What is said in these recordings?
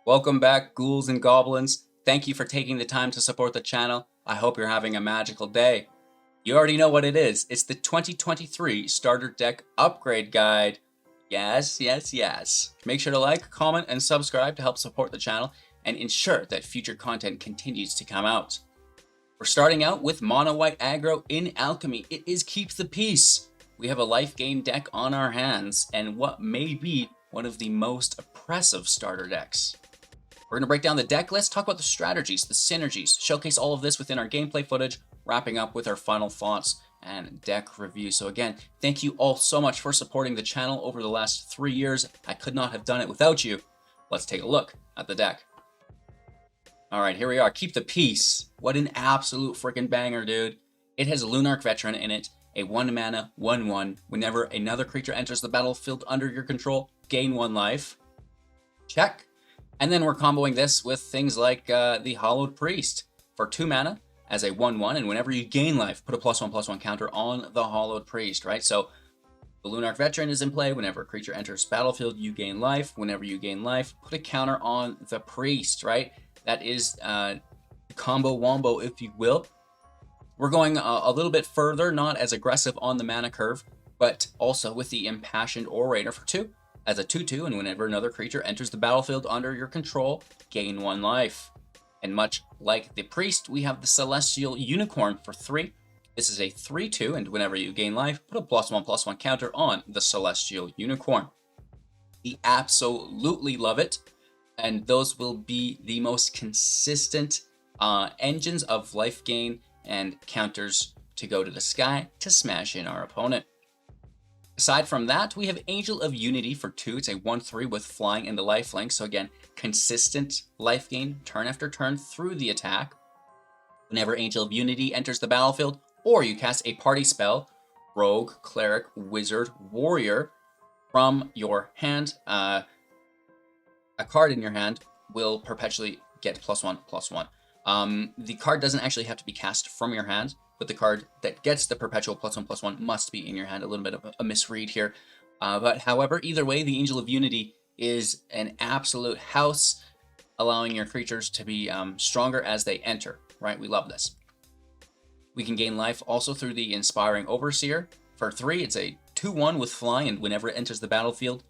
Welcome back, ghouls and goblins. Thank you for taking the time to support the channel. I hope you're having a magical day. You already know what it is. It's the 2023 Starter Deck Upgrade Guide. Yes, yes, yes. Make sure to like, comment, and subscribe to help support the channel and ensure that future content continues to come out. We're starting out with Mono White Aggro in Alchemy. It is Keep the Peace. We have a life gain deck on our hands and what may be one of the most oppressive starter decks. We're going to break down the deck list, talk about the strategies, the synergies, showcase all of this within our gameplay footage, wrapping up with our final thoughts and deck review. So again, thank you all so much for supporting the channel over the last 3 years. I could not have done it without you. Let's take a look at the deck. All right, here we are. Keep the Peace. What an absolute freaking banger, dude. It has Lunarch Veteran in it, a 1-mana, 1/1. Whenever another creature enters the battlefield under your control, gain 1 life. Check. And then we're comboing this with things like the Hallowed Priest for 2 mana as a 1/1, and whenever you gain life, put a +1/+1 counter on the Hallowed Priest, right? So the Lunarch Veteran is in play. Whenever a creature enters battlefield, you gain life. Whenever you gain life, put a counter on the Priest, right? That is combo wombo, if you will. We're going a little bit further, not as aggressive on the mana curve, but also with the Impassioned Orator for 2. As a 2/2, and whenever another creature enters the battlefield under your control, gain 1 life. And much like the Priest, we have the Celestial Unicorn for 3. This is a 3/2, and whenever you gain life, put a +1/+1 counter on the Celestial Unicorn. We absolutely love it, and those will be the most consistent engines of life gain and counters to go to the sky to smash in our opponent. Aside from that, we have Angel of Unity for 2. It's a 1/3 with flying and the lifelink. So again, consistent life gain turn after turn through the attack. Whenever Angel of Unity enters the battlefield, or you cast a party spell, Rogue, Cleric, Wizard, Warrior, from your hand, a card in your hand will perpetually get +1/+1. The card doesn't actually have to be cast from your hand, but the card that gets the perpetual +1/+1 must be in your hand. A little bit of a misread here. But however, either way, the Angel of Unity is an absolute house, allowing your creatures to be stronger as they enter, right? We love this. We can gain life also through the Inspiring Overseer. For 3, it's a 2/1 with flying, and whenever it enters the battlefield,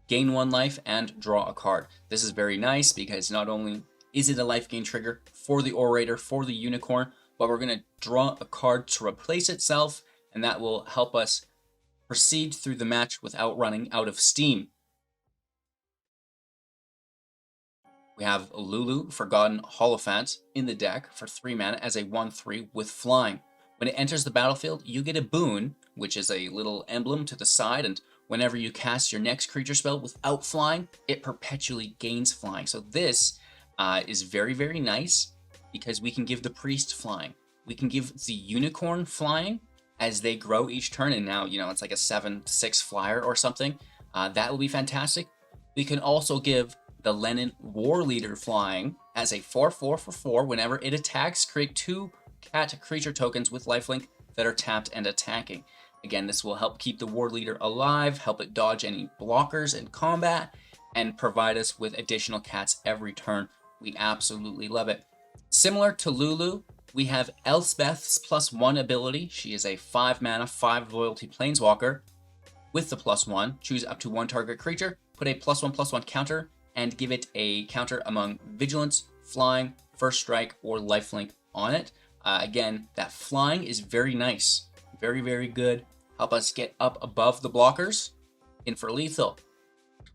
gain 1 life and draw a card. This is very nice because not only is it a life gain trigger for the Orator, for the Unicorn, but we're going to draw a card to replace itself, and that will help us proceed through the match without running out of steam. We have Lulu, Forgotten Holophant, in the deck for 3 mana as a 1/3 with flying. When it enters the battlefield, you get a boon, which is a little emblem to the side, and whenever you cast your next creature spell without flying, it perpetually gains flying. So this is very, very nice, because we can give the Priest flying. We can give the Unicorn flying as they grow each turn, and now, it's like a 7/6 flyer or something. That will be fantastic. We can also give the Lenin War Leader flying as a 4/4 for 4. Whenever it attacks, create 2 cat creature tokens with lifelink that are tapped and attacking. Again, this will help keep the War Leader alive, help it dodge any blockers in combat, and provide us with additional cats every turn. We absolutely love it. Similar to Lulu, we have Elspeth's +1 ability. She is a 5 mana, 5 loyalty planeswalker with the +1. Choose up to 1 target creature, put a +1/+1 counter, and give it a counter among Vigilance, Flying, First Strike, or Lifelink on it. Again, that flying is very nice. Very, very good. Help us get up above the blockers. In for lethal.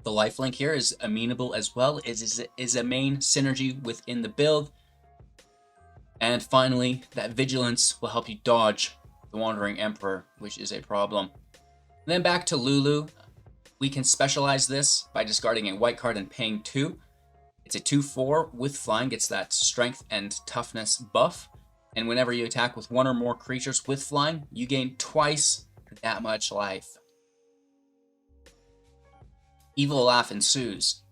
The lifelink here is amenable as well. It is a main synergy within the build. And finally, that Vigilance will help you dodge the Wandering Emperor, which is a problem. And then back to Lulu. We can specialize this by discarding a white card and paying 2. It's a 2/4 with flying, gets that strength and toughness buff. And whenever you attack with 1 or more creatures with flying, you gain twice that much life. Evil laugh ensues.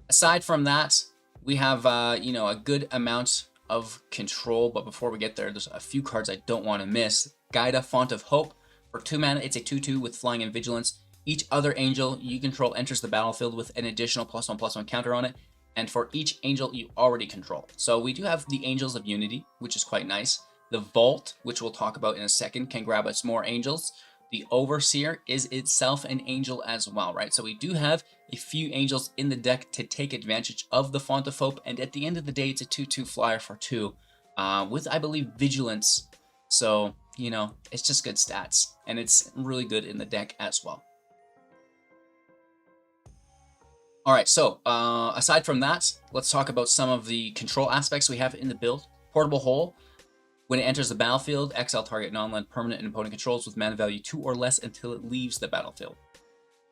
Aside from that, we have a good amount of control, but before we get there, there's a few cards I don't want to miss. Gaida, Font of Hope. For 2 mana, it's a 2/2 with flying and vigilance. Each other angel you control enters the battlefield with an additional +1/+1 counter on it. and for each angel you already control. So we do have the Angels of Unity, which is quite nice. The Vault, which we'll talk about in a second, can grab us more angels. The Overseer is itself an angel as well, right? So we do have a few angels in the deck to take advantage of the Font of Hope, and at the end of the day, it's a 2/2 flyer for 2 with, I believe, Vigilance. So, you know, it's just good stats, and it's really good in the deck as well. All right, so aside from that, let's talk about some of the control aspects we have in the build. Portable Hole. When it enters the battlefield, exile target non-land permanent and opponent controls with mana value 2 or less until it leaves the battlefield.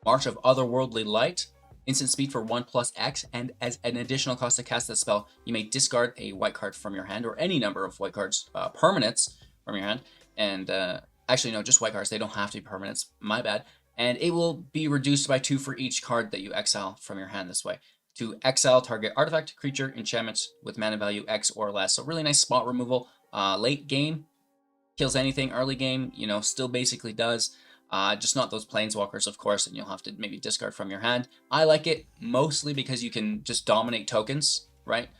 March of Otherworldly Light. Instant speed for 1+X, and as an additional cost to cast this spell, you may discard a white card from your hand, or any number of white cards, permanents from your hand. And actually, no, just white cards. They don't have to be permanents. My bad. And it will be reduced by 2 for each card that you exile from your hand this way. To exile target artifact, creature, enchantment with mana value X or less. So really nice spot removal. Late game, kills anything. Early game, you know, still basically does. Just not those planeswalkers, of course, and you'll have to maybe discard from your hand. I like it mostly because you can just dominate tokens, right?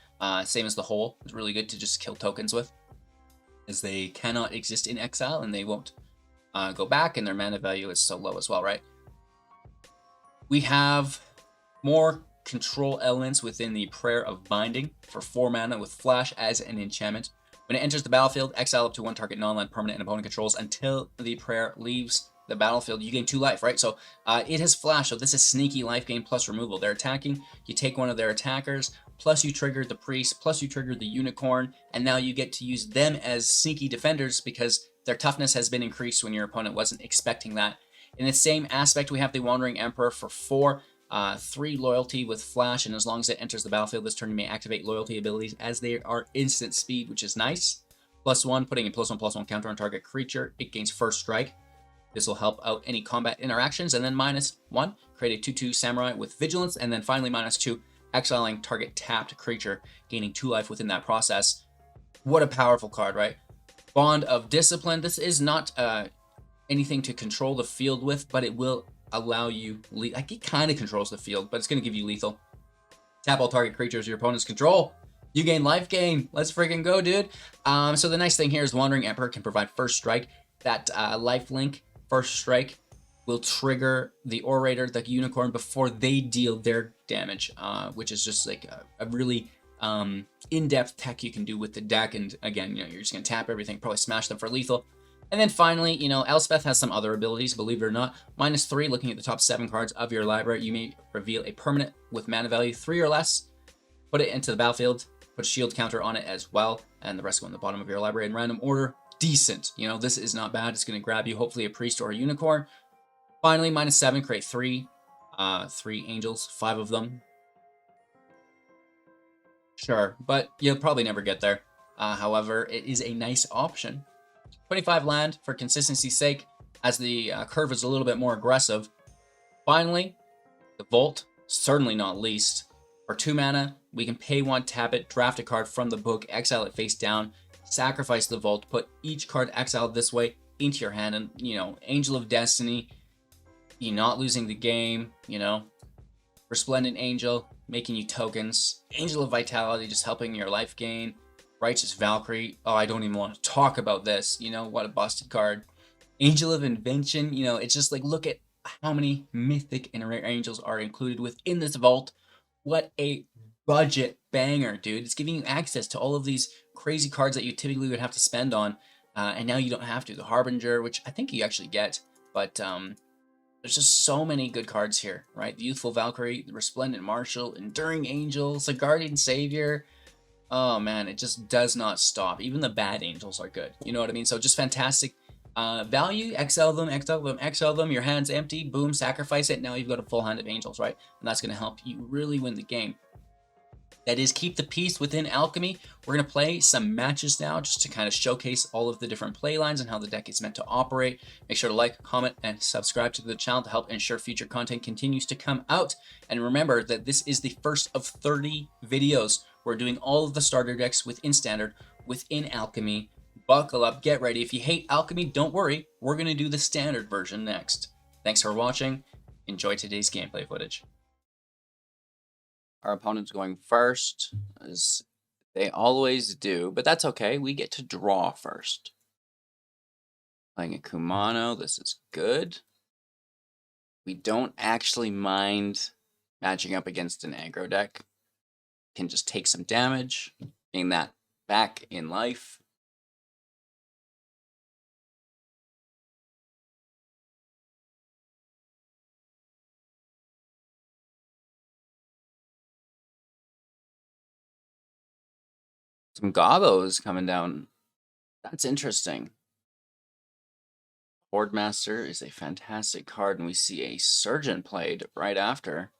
Same as the Hole. It's really good to just kill tokens with, as they cannot exist in exile and they won't go back, and their mana value is so low as well, right? We have more control elements within the Prayer of Binding for 4 mana with Flash as an enchantment. When it enters the battlefield, exile up to 1 target non-land permanent and opponent controls until the prayer leaves the battlefield. You gain 2 life, right? So it has Flash, so this is sneaky life gain plus removal. They're attacking, you take one of their attackers, plus you trigger the priest, plus you trigger the unicorn, and now you get to use them as sneaky defenders because their toughness has been increased when your opponent wasn't expecting that. In the same aspect, we have the Wandering Emperor for 4, 3 loyalty with Flash, and as long as it enters the battlefield this turn, you may activate loyalty abilities as they are instant speed, which is nice. +1, putting a +1/+1 counter on target creature. It gains first strike. This will help out any combat interactions. And then -1, create a 2/2 Samurai with Vigilance. And then finally -2, exiling target tapped creature, gaining 2 life within that process. What a powerful card, right? Bond of Discipline. This is not anything to control the field with, but it will allow you, like, it kind of controls the field, but it's going to give you lethal. Tap all target creatures your opponent's control. You gain life gain. Let's freaking go, dude. So the nice thing here is Wandering Emperor can provide first strike. That life link, first strike, will trigger the Orator, the Unicorn, before they deal their damage, which is just like a really in-depth tech you can do with the deck. And again, you know, you're just going to tap everything, probably smash them for lethal. And then finally, you know, Elspeth has some other abilities, believe it or not. -3, looking at the top 7 cards of your library, you may reveal a permanent with mana value 3 or less, put it into the battlefield, put a shield counter on it as well, and the rest go in the bottom of your library in random order. Decent. You know, this is not bad. It's going to grab you, hopefully, a priest or a unicorn. Finally, -7, create 3 angels, 5 of them. Sure, but you'll probably never get there. However, it is a nice option. 25 land for consistency's sake, as the curve is a little bit more aggressive. Finally, the Vault, certainly not least. For 2 mana, we can pay 1, tap it, draft a card from the book, exile it face down, sacrifice the Vault, put each card exiled this way into your hand, and, you know, Angel of Destiny, you're not losing the game, you know. Resplendent Angel, making you tokens. Angel of Vitality, just helping your life gain. Righteous Valkyrie, oh, I don't even want to talk about this. You know, what a busted card. Angel of Invention, you know, it's just like, look at how many mythic and rare angels are included within this vault. What a budget banger, dude. It's giving you access to all of these crazy cards that you typically would have to spend on, and now you don't have to. The Harbinger, which I think you actually get, but there's just so many good cards here, right? The Youthful Valkyrie, the Resplendent Marshal, Enduring Angels, the Guardian Savior. Oh man, it just does not stop. Even the bad angels are good. You know what I mean? So just fantastic value. Exile them, exile them, exile them. Your hand's empty. Boom, sacrifice it. Now you've got a full hand of angels, right? And that's going to help you really win the game. That is, keep the peace within Alchemy. We're going to play some matches now just to kind of showcase all of the different play lines and how the deck is meant to operate. Make sure to like, comment, and subscribe to the channel to help ensure future content continues to come out. And remember that this is the first of 30 videos. We're doing all of the starter decks within Standard, within Alchemy. Buckle up, get ready. If you hate Alchemy, don't worry. We're going to do the Standard version next. Thanks for watching. Enjoy today's gameplay footage. Our opponent's going first, as they always do, but that's okay. We get to draw first. Playing a Kumano, this is good. We don't actually mind matching up against an aggro deck. Can just take some damage, gain that back in life. Some Gobos coming down. That's interesting. Hordemaster is a fantastic card, and we see a Surgeon played right after.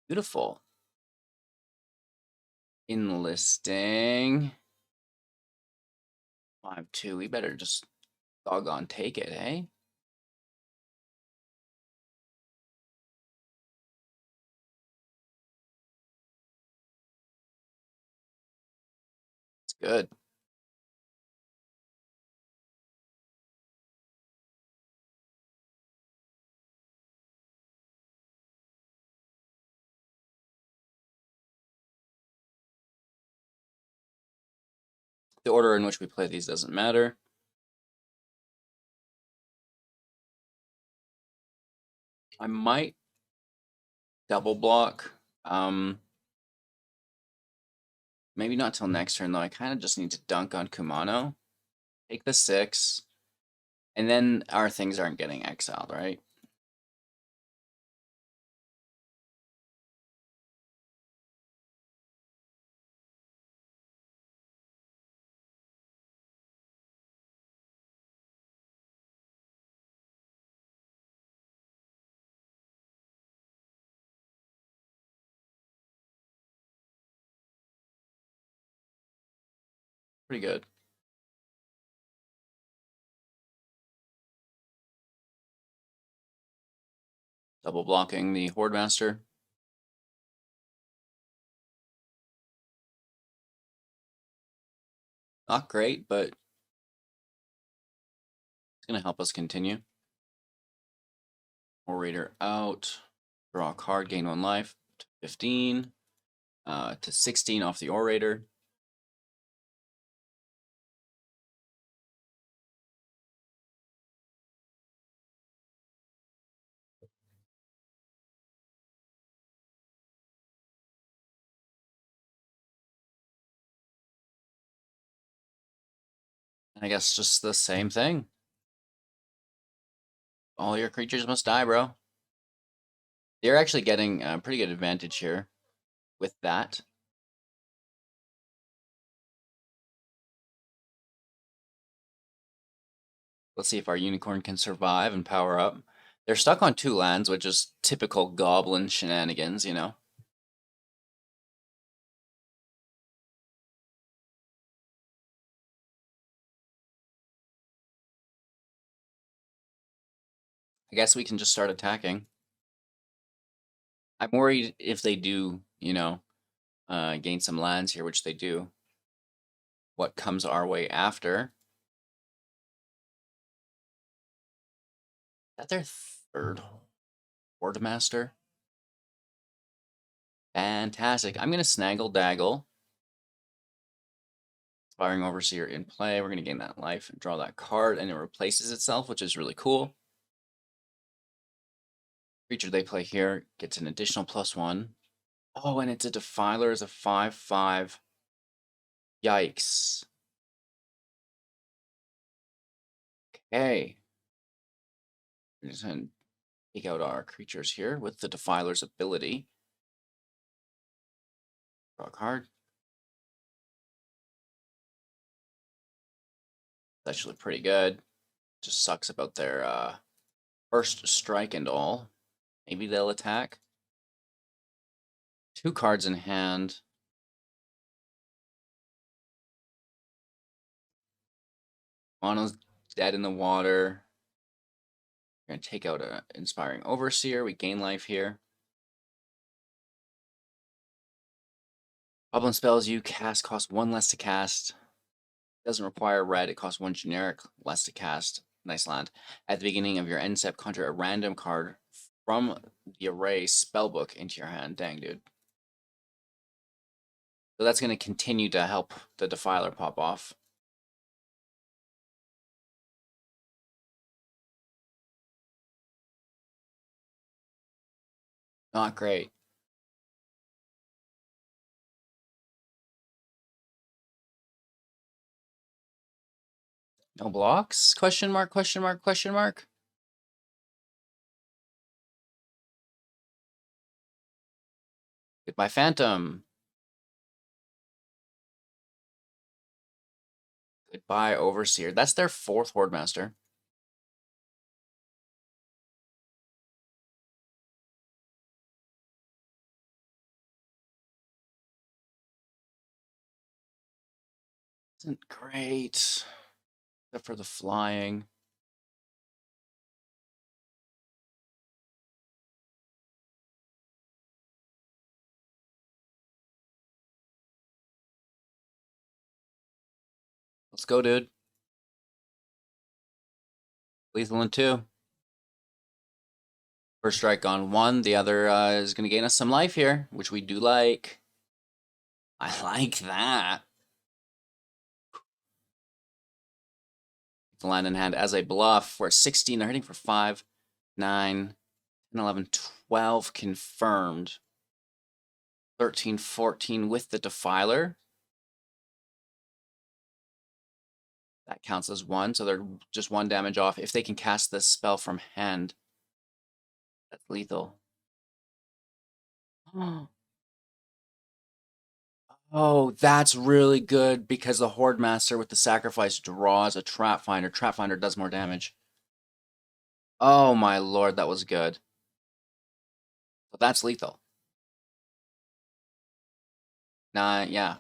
Beautiful. Enlisting. 5-2. We better just doggone take it, eh? It's good. The order in which we play these doesn't matter. I might double block. Maybe not till next turn, though. I kind of just need to dunk on Kumano. Take the 6. And then our things aren't getting exiled, right? Pretty good. Double blocking the Hordemaster. Not great, but it's going to help us continue. Orator out. Draw a card, gain 1 life. To 15. To 16 off the Orator. And I guess just the same thing. All your creatures must die, bro. You're actually getting a pretty good advantage here with that. Let's see if our unicorn can survive and power up. They're stuck on 2 lands, which is typical goblin shenanigans, you know? I guess we can just start attacking. I'm worried if they do, you know, gain some lands here, which they do. What comes our way after? Is that their 3rd Hordemaster? Fantastic. I'm going to Snaggle Daggle. Inspiring Overseer in play. We're going to gain that life and draw that card, and it replaces itself, which is really cool. Creature they play here gets an additional +1. Oh, and it's a Defiler as a 5/5. Yikes. Okay. We're just going to take out our creatures here with the Defiler's ability. Draw a card. It's actually pretty good. Just sucks about their first strike and all. Maybe they'll attack. 2 cards in hand. Mono's dead in the water. We're going to take out an Inspiring Overseer. We gain life here. Goblin spells you cast cost 1 less to cast. Doesn't require red. It costs 1 generic less to cast. Nice land. At the beginning of your end step, conjure a random card from the array spellbook into your hand. Dang, dude. So that's going to continue to help the Defiler pop off. Not great. No blocks? Question mark, question mark, question mark. Goodbye, Phantom. Goodbye, Overseer. That's their 4th Horde Master. Isn't great. Except for the flying. Let's go, dude. Lethal in 2. First strike on 1. The other is going to gain us some life here, which we do like. I like that. The land in hand as a bluff. We're at 16. They're hitting for 5, 9, 10, 11, 12 confirmed. 13, 14 with the Defiler. That counts as 1, so they're just 1 damage off. If they can cast this spell from hand, that's lethal. Oh, that's really good because the Horde Master with the sacrifice draws a Trap Finder. Trap Finder does more damage. Oh my lord, that was good. But that's lethal. Yeah.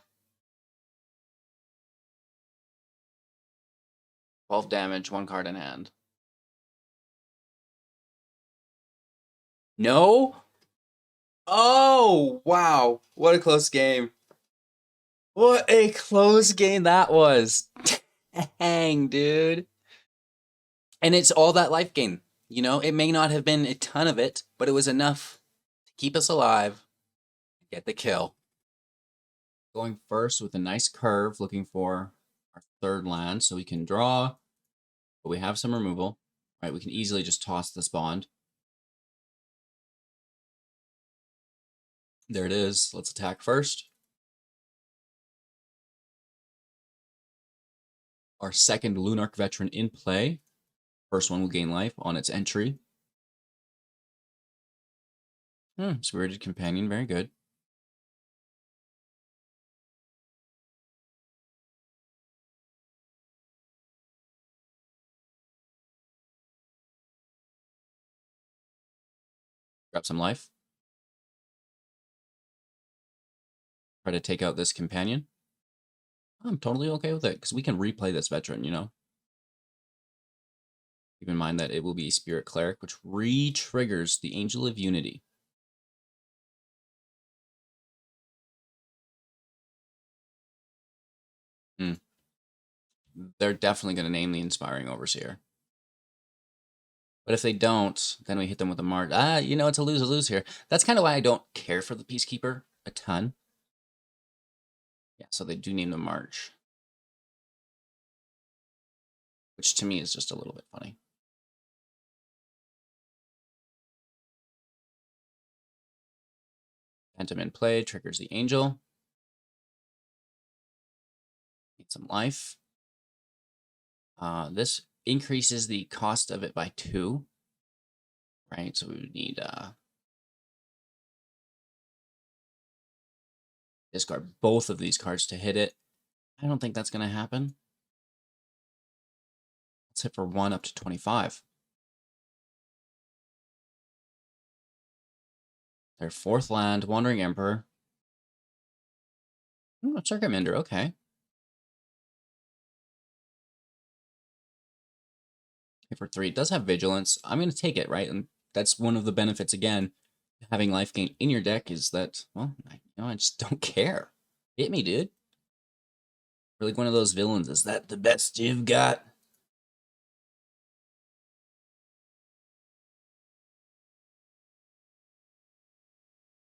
12 damage, 1 card in hand. No? Oh, wow. What a close game. What a close game that was. Dang, dude. And it's all that life gain. You know, it may not have been a ton of it, but it was enough to keep us alive, get the kill. Going first with a nice curve, looking for our 3rd land so we can draw, but we have some removal. Right, we can easily just toss this bond. There it is. Let's attack first. Our 2nd Lunarch Veteran in play. First one will gain life on its entry. Spirited Companion, very good. Grab some life. Try to take out this companion. I'm totally okay with it, because we can replay this veteran, you know? Keep in mind that it will be Spirit Cleric, which re-triggers the Angel of Unity. They're definitely going to name the Inspiring Overseer. But if they don't, then we hit them with a march. You know, it's a lose-lose here. That's kind of why I don't care for the Peacekeeper a ton. Yeah, so they do name the march. Which to me is just a little bit funny. Phantom in play, triggers the Angel. Need some life. This increases the cost of it by 2. Right, so we would need discard both of these cards to hit it. I don't think that's going to happen. Let's hit for 1 up to 25. Their 4th land, Wandering Emperor. Circuit Mender, okay. For 3, it does have Vigilance. I'm going to take it, right? And that's one of the benefits, again, having life gain in your deck is that, well, I just don't care. Hit me, dude. You're like one of those villains. Is that the best you've got?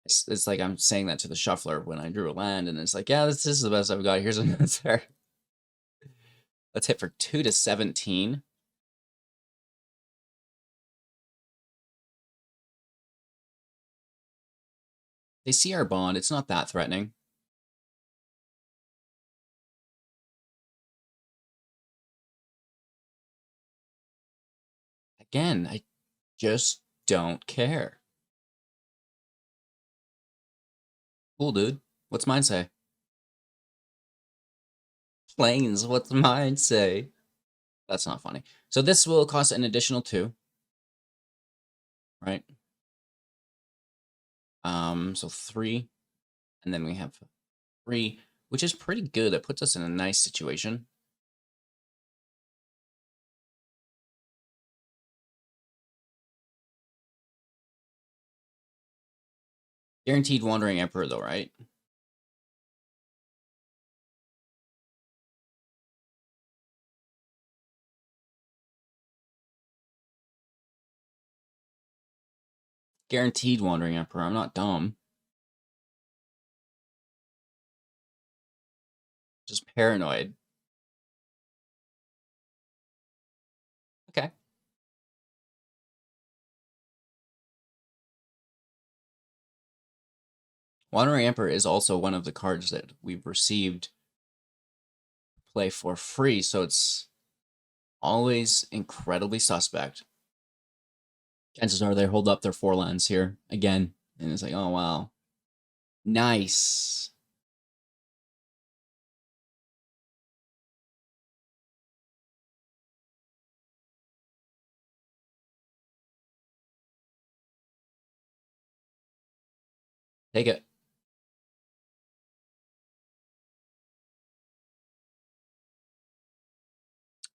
It's like I'm saying that to the shuffler when I drew a land, and it's like, yeah, this is the best I've got. Here's another. Let's hit for 2 to 17. They see our bond. It's not that threatening. Again, I just don't care. Cool, dude. What's mine say? Planes, what's mine say? That's not funny. So this will cost an additional 2. Right? So 3. And then we have 3, which is pretty good. It puts us in a nice situation. Guaranteed Wandering Emperor, though, right? Guaranteed Wandering Emperor. I'm not dumb. Just paranoid. Okay. Wandering Emperor is also one of the cards that we've received play for free, so it's always incredibly suspect. Chances are they hold up their 4 lands here again, and it's like, oh wow, nice. Take it.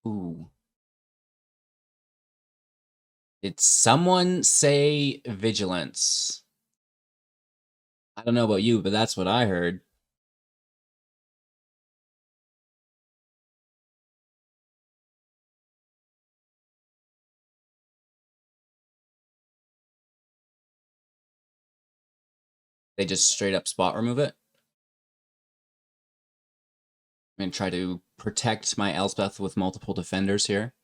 Ooh. Did someone say vigilance? I don't know about you, but that's what I heard. They just straight up spot remove it. I'm gonna try to protect my Elspeth with multiple defenders here.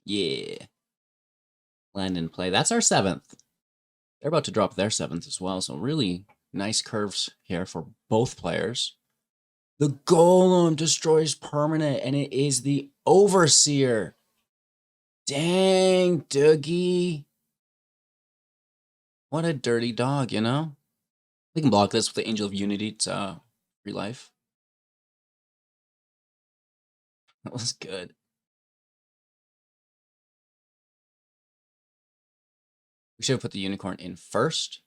Yeah. Land in play. That's our 7th. They're about to drop their 7th as well, so really nice curves here for both players. The Golem destroys permanent, and it is the Overseer. Dang, Dougie. What a dirty dog, you know? We can block this with the Angel of Unity. It's free life. That was good. We should have put the Unicorn in first.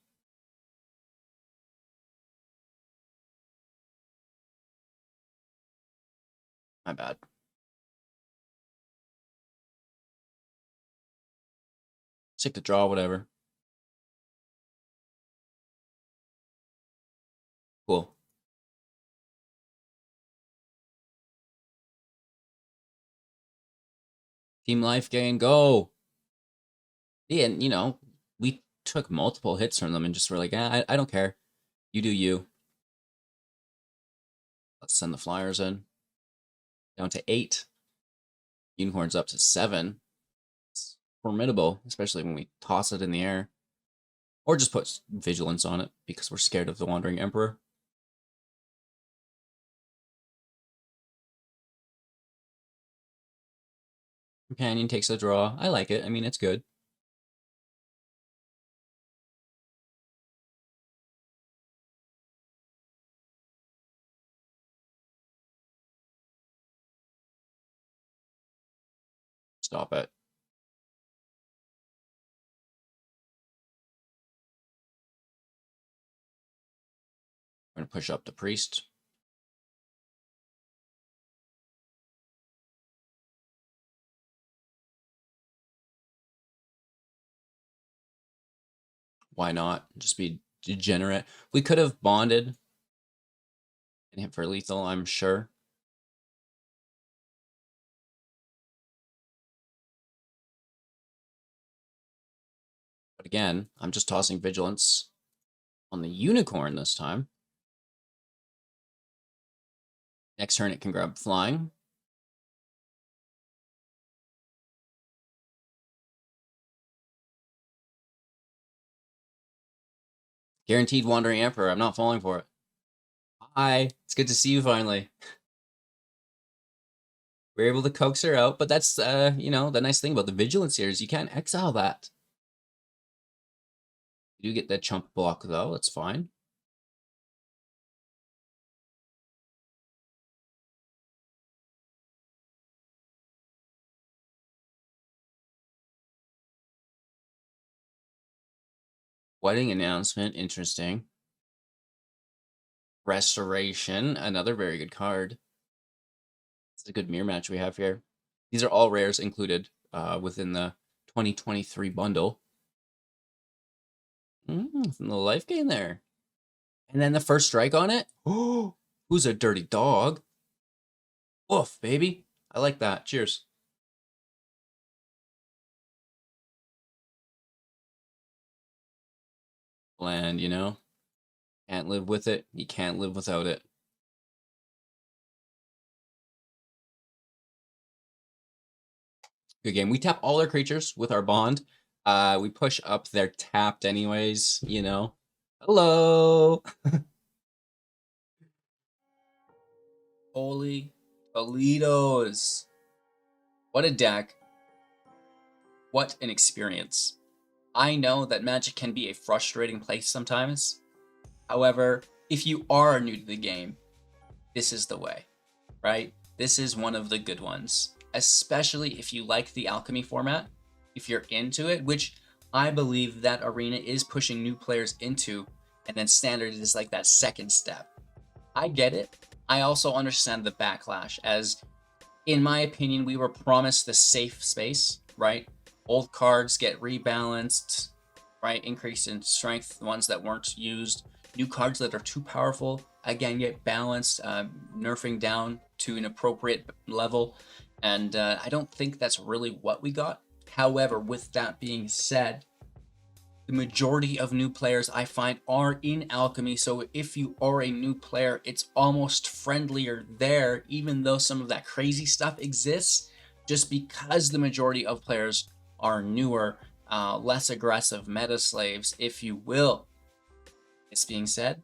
My bad. Take the draw, whatever. Cool. Team life gain, go. Yeah, and, you know, we took multiple hits from them and just were like, I don't care. You do you. Let's send the Flyers in. Down to 8. Unicorn's up to 7. It's formidable, especially when we toss it in the air. Or just put Vigilance on it because we're scared of the Wandering Emperor. Companion takes a draw. I like it. I mean, it's good. Stop it. I'm going to push up the Priest. Why not? Just be degenerate. We could have bonded and hit for lethal, I'm sure. But again, I'm just tossing Vigilance on the Unicorn this time. Next turn, it can grab Flying. Guaranteed Wandering Emperor. I'm not falling for it. Hi. It's good to see you finally. We're able to coax her out, but that's, you know, the nice thing about the Vigilance here is you can't exile that. You do get that chump block, though. That's fine. Wedding Announcement. Interesting. Restoration. Another very good card. It's a good mirror match we have here. These are all rares included within the 2023 bundle. From the life gain there. And then the first strike on it. Oh, who's a dirty dog? Woof, baby. I like that. Cheers. Land, you know? Can't live with it. You can't live without it. Good game. We tap all our creatures with our bond. We push up. They're tapped anyways, you know? Hello! Holy Toledos. What a deck. What an experience. I know that Magic can be a frustrating place sometimes. However, if you are new to the game, this is the way, right? This is one of the good ones, especially if you like the Alchemy format, if you're into it, which I believe that Arena is pushing new players into, and then Standard is like that second step. I get it. I also understand the backlash, as in my opinion, we were promised the safe space, right? Old cards get rebalanced, right? Increase in strength, the ones that weren't used. New cards that are too powerful, again, get balanced, nerfing down to an appropriate level. And I don't think that's really what we got. However, with that being said, the majority of new players I find are in Alchemy, so if you are a new player, it's almost friendlier there, even though some of that crazy stuff exists, just because the majority of players are newer, less aggressive meta slaves, if you will. This being said,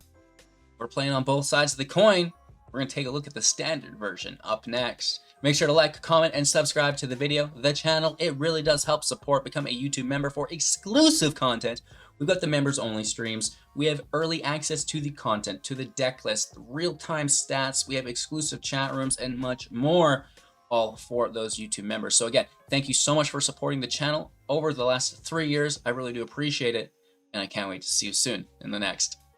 we're playing on both sides of the coin. We're going to take a look at the standard version up next. Make sure to like, comment, and subscribe to the video, the channel. It really does help support. Become a YouTube member for exclusive content. We've got the members only streams. We have early access to the content, to the deck list, real-time stats. We have exclusive chat rooms and much more, all for those YouTube members. So again, thank you so much for supporting the channel over the last 3 years. I really do appreciate it. And I can't wait to see you soon in the next